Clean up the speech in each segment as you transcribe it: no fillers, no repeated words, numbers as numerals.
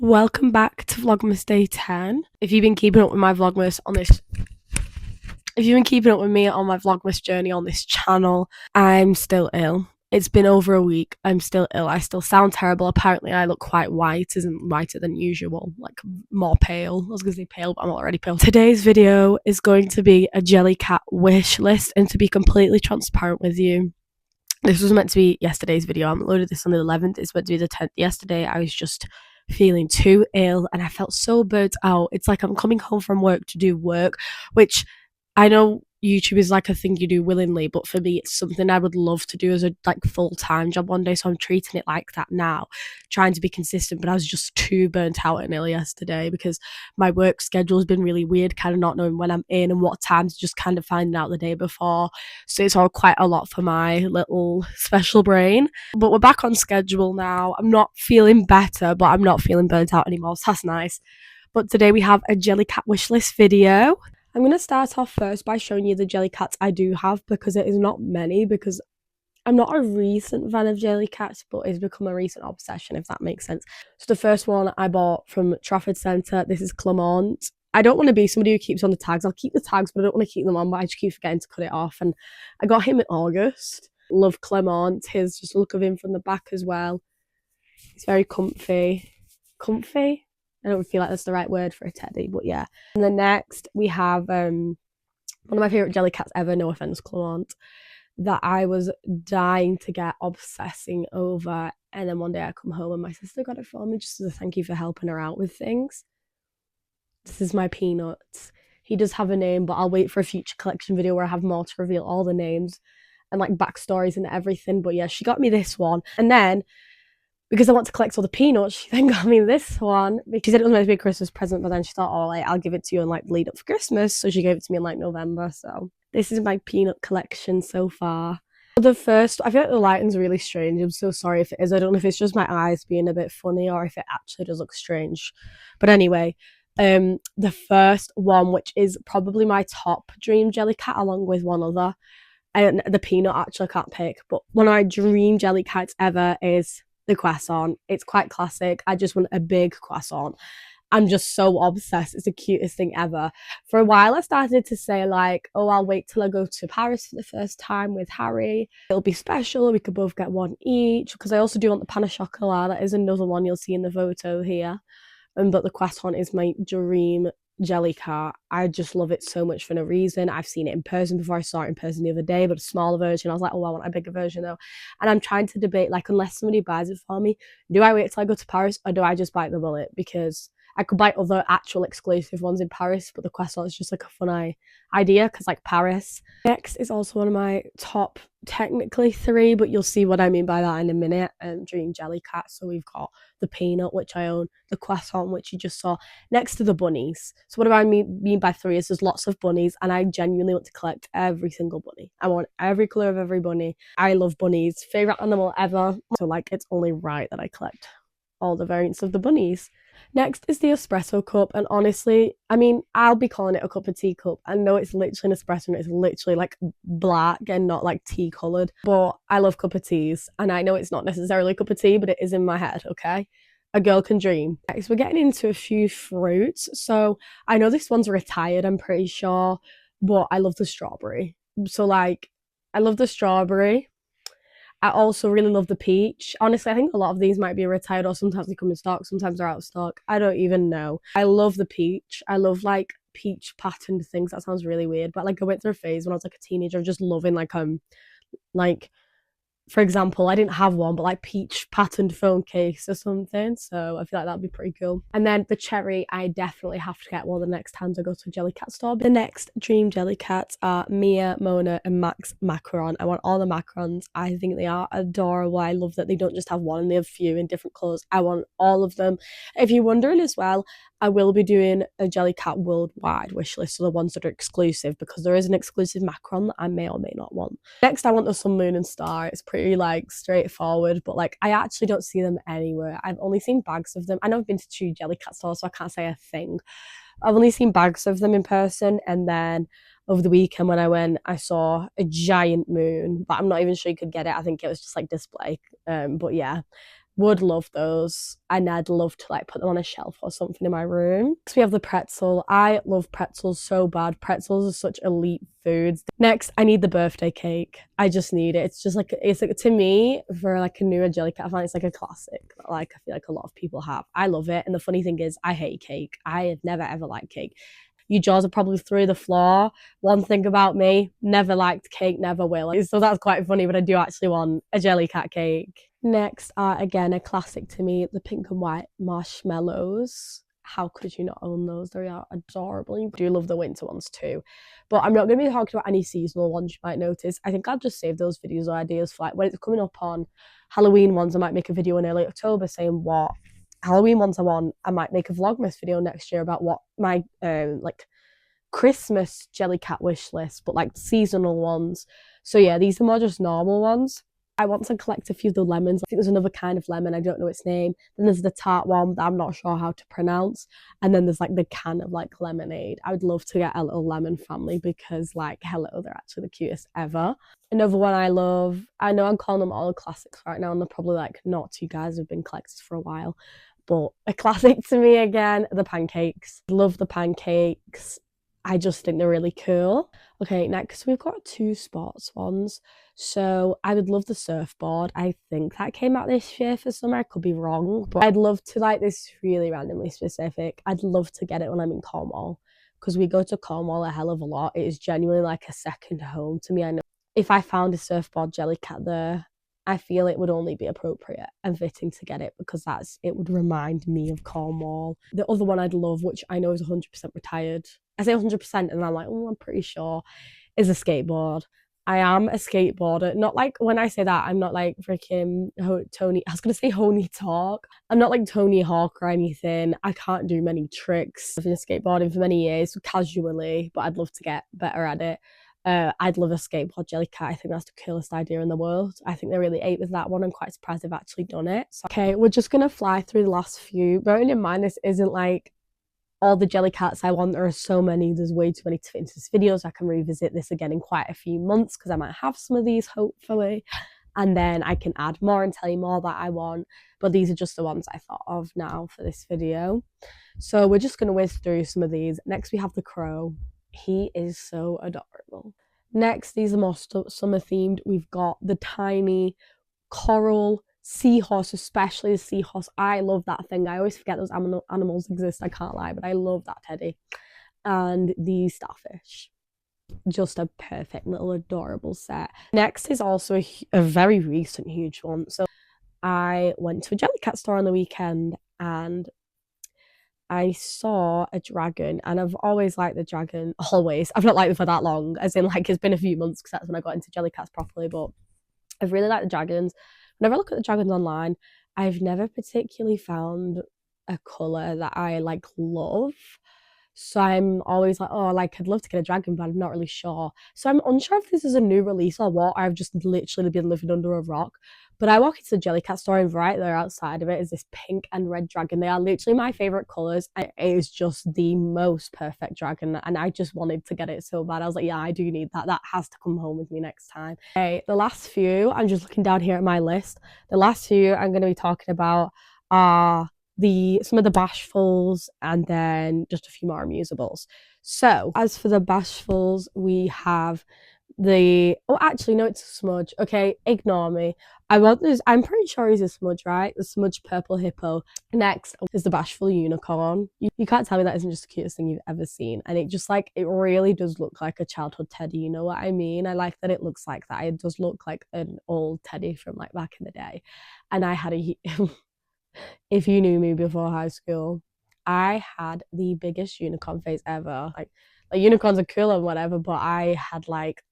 Welcome back to Vlogmas Day 10. If you've been keeping up with my Vlogmas on this if you've been keeping up with me on my Vlogmas journey on this channel, I'm still ill. It's been over a week. I'm still ill. I still sound terrible. Apparently I look quite white, isn't whiter than usual, like more pale. I was gonna say pale, but I'm already pale. Today's video is going to be a Jellycat wish list, and to be completely transparent with you, this was meant to be yesterday's video. I uploaded this on the 11th. It's meant to be the 10th. Yesterday, I was just feeling too ill and I felt so burnt out. It's like I'm coming home from work to do work, which I know YouTube is like a thing you do willingly, but for me, it's something I would love to do as a like full-time job one day. So I'm treating it like that now, trying to be consistent. But I was just too burnt out and ill yesterday because my work schedule has been really weird, kind of not knowing when I'm in and what times, just kind of finding out the day before. So it's all quite a lot for my little special brain. But we're back on schedule now. I'm not feeling better, but I'm not feeling burnt out anymore. So that's nice. But today we have a Jellycat wishlist video. I'm going to start off first by showing you the Jellycats I do have, because it is not many, because I'm not a recent fan of Jellycats, but it's become a recent obsession, if that makes sense. So the first one I bought from Trafford Centre, this is Clement. I don't want to be somebody who keeps on the tags. I'll keep the tags, but I don't want to keep them on, but I just keep forgetting to cut it off. And I got him in August. Love Clement. His just look of him from the back as well. He's very comfy. Comfy? I don't feel like that's the right word for a teddy, but yeah. And then next we have one of my favourite Jellycats ever, no offence, Clement, that I was dying to get, obsessing over. And then one day I come home and my sister got it for me just as a thank you for helping her out with things. This is my Peanuts. He does have a name, but I'll wait for a future collection video where I have more to reveal all the names and like backstories and everything. But yeah, she got me this one. And then, because I want to collect all the Peanuts, she then got me this one. She said it was meant to be a Christmas present, but then she thought, oh, like, I'll give it to you and like lead up for Christmas. So she gave it to me in like November. So this is my Peanut collection so far. The first, I feel like the lighting's really strange. I'm so sorry if it is. I don't know if it's just my eyes being a bit funny or if it actually does look strange. But anyway, the first one, which is probably my top dream Jellycat, along with one other. And the Peanut actually I can't pick, but one of my dream Jellycats ever is the croissant. It's quite classic. I just want a big croissant. I'm just so obsessed. It's the cutest thing ever. For a while, I started to say like, oh, I'll wait till I go to Paris for the first time with Harry. It'll be special. We could both get one each. Because I also do want the pain au chocolat. That is another one you'll see in the photo here. But the croissant is my dream Jellycat. I just love it so much for no reason. I've seen it in person before. I saw it in person the other day, but a smaller version. I was like, oh, I want a bigger version though. And I'm trying to debate, like, unless somebody buys it for me, do I wait till I go to Paris or do I just bite the bullet? Because I could buy other actual exclusive ones in Paris, but the croissant is just like a fun idea because like Paris. Next is also one of my top, technically 3, but you'll see what I mean by that in a minute. Dream Jellycat. So we've got the Peanut, which I own, the croissant, which you just saw, next to the bunnies. So what do I mean by 3 is there's lots of bunnies and I genuinely want to collect every single bunny. I want every colour of every bunny. I love bunnies. Favourite animal ever. So like it's only right that I collect all the variants of the bunnies. Next is the espresso cup, and honestly, I mean, I'll be calling it a cup of tea cup. I know it's literally an espresso and it's literally like black and not like tea coloured, but I love cup of teas, and I know it's not necessarily a cup of tea, but it is in my head, okay? A girl can dream. Next, we're getting into a few fruits. So I know this one's retired, I'm pretty sure, but I love the strawberry. So like, I love the strawberry. I also really love the peach. Honestly, I think a lot of these might be retired or sometimes they come in stock, sometimes they're out of stock. I don't even know. I love the peach. I love like peach patterned things. That sounds really weird, but like I went through a phase when I was like a teenager of just loving like for example, I didn't have one, but like peach patterned phone case or something. So I feel like that'd be pretty cool. And then the cherry, I definitely have to get one the next times I go to a Jellycat store. The next dream Jellycats are Mia, Mona, and Max Macaron. I want all the macarons. I think they are adorable. I love that they don't just have one and they have a few in different colours. I want all of them. If you're wondering as well, I will be doing a Jellycat worldwide wish list, so the ones that are exclusive, because there is an exclusive macaron that I may or may not want. Next, I want the sun, moon, and star. It's pretty like straightforward, but like I actually don't see them anywhere. I've only seen bags of them. I know I've been to 2 Jellycat stores, so I can't say a thing. I've only seen bags of them in person, and then over the weekend when I went, I saw a giant moon, but I'm not even sure you could get it. I think it was just like display. But yeah. Would love those, and I'd love to like put them on a shelf or something in my room. Next we have the pretzel. I love pretzels so bad. Pretzels are such elite foods. Next, I need the birthday cake. I just need it. It's just like, it's like, to me, for like a newer Jellycat, I find it's like a classic that like I feel like a lot of people have. I love it, and the funny thing is I hate cake. I have never ever liked cake. Your jaws are probably through the floor. One thing about me, never liked cake, never will. So that's quite funny, but I do actually want a Jellycat cake. Next are, again, a classic to me, the pink and white marshmallows. How could you not own those? They are adorable. You do love the winter ones too. But I'm not going to be talking about any seasonal ones, you might notice. I think I'll just save those videos or ideas for like when it's coming up on Halloween ones. I might make a video in early October saying what Halloween ones I want. I might make a Vlogmas video next year about what my like Christmas Jellycat wish list, but like seasonal ones. So yeah, these are more just normal ones. I want to collect a few of the lemons. I think there's another kind of lemon, I don't know its name. Then there's the tart one that I'm not sure how to pronounce. And then there's like the can of like lemonade. I would love to get a little lemon family because like, hello, they're actually the cutest ever. Another one I love, I know I'm calling them all classics right now, and they're probably like not two guys who've been collectors for a while. But a classic to me again, the pancakes. Love the pancakes. I just think they're really cool. Okay, next we've got two sports ones. So I would love the surfboard. I think that came out this year for summer. I could be wrong, but I'd love to, like, this really randomly specific. I'd love to get it when I'm in Cornwall because we go to Cornwall a hell of a lot. It is genuinely like a second home to me. I know if I found a surfboard Jellycat there, I feel it would only be appropriate and fitting to get it because it would remind me of Cornwall. The other one I'd love, which I know is 100% retired. I say 100% and I'm like, oh, I'm pretty sure, is a skateboard. I am a skateboarder. Not like, when I say that, I'm not like freaking Tony, I was going to say Honey Talk. I'm not like Tony Hawk or anything. I can't do many tricks. I've been skateboarding for many years, casually, but I'd love to get better at it. I'd love a skateboard Jellycat. I think that's the coolest idea in the world. I think they really ate with that one. I'm quite surprised they've actually done it. So, okay, we're just going to fly through the last few. Bearing in mind, this isn't like all the Jellycats I want. There are so many. There's way too many to fit into this video. So I can revisit this again in quite a few months because I might have some of these, hopefully. And then I can add more and tell you more that I want. But these are just the ones I thought of now for this video. So we're just going to whiz through some of these. Next, we have the crow. He is so adorable. Next, these are more summer themed. We've got the tiny coral seahorse, especially the seahorse. I love that thing. I always forget those animals exist, I can't lie, but I love that teddy. And the starfish. Just a perfect little adorable set. Next is also a very recent huge one. So I went to a Jellycat store on the weekend and I saw a dragon, and I've always liked the dragon. Always. I've not liked it for that long, as in like it's been a few months because that's when I got into Jellycats properly, but I've really liked the dragons. Whenever I look at the dragons online, I've never particularly found a colour that I like love. So I'm always like, oh, like I'd love to get a dragon, but I'm not really sure. So I'm unsure if this is a new release or what. I've just literally been living under a rock. But I walk into the Jellycat store and right there outside of it is this pink and red dragon. They are literally my favourite colours. It is just the most perfect dragon. And I just wanted to get it so bad. I was like, yeah, I do need that. That has to come home with me next time. Okay, the last few, I'm just looking down here at my list. The last few I'm going to be talking about are some of the bashfuls and then just a few more amusables. So as for the bashfuls, we have oh, actually no, it's a smudge. Okay, ignore me. I'm pretty sure he's a smudge, right? The smudge purple hippo. Next is the bashful unicorn. You can't tell me that isn't just the cutest thing you've ever seen. And it just like, it really does look like a childhood teddy, you know what I mean? I like that it looks like that. It does look like an old teddy from like back in the day. And I had if you knew me before high school, I had the biggest unicorn face ever. Like unicorns are cool and whatever, but I had like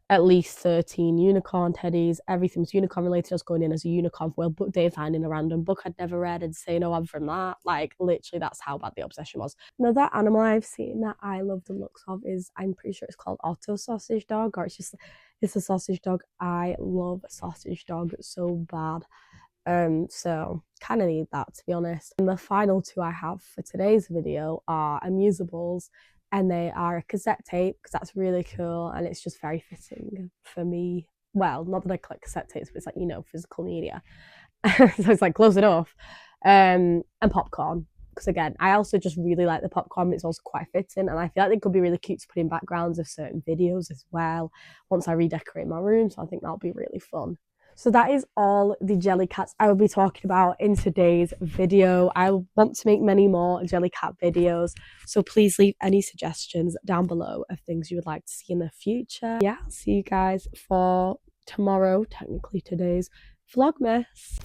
at least 13 unicorn teddies. Everything was unicorn related. I was going in as a unicorn for World Book Day, finding a random book I'd never read and saying, oh, I'm from that. Like, literally, that's how bad the obsession was. Another animal I've seen that I love the looks of is, I'm pretty sure it's called Otto Sausage Dog, or it's a sausage dog. I love sausage dog so bad. So kind of need that, to be honest. And the final two I have for today's video are amusables, and they are a cassette tape because that's really cool and it's just very fitting for me. Well, not that I collect cassette tapes, but it's like, you know, physical media. So it's like close enough. And popcorn. Because again, I also just really like the popcorn, but it's also quite fitting. And I feel like they could be really cute to put in backgrounds of certain videos as well once I redecorate my room. So I think that'll be really fun. So that is all the Jellycats I will be talking about in today's video. I want to make many more Jellycat videos, so please leave any suggestions down below of things you would like to see in the future. Yeah, I'll see you guys for tomorrow, technically today's Vlogmas.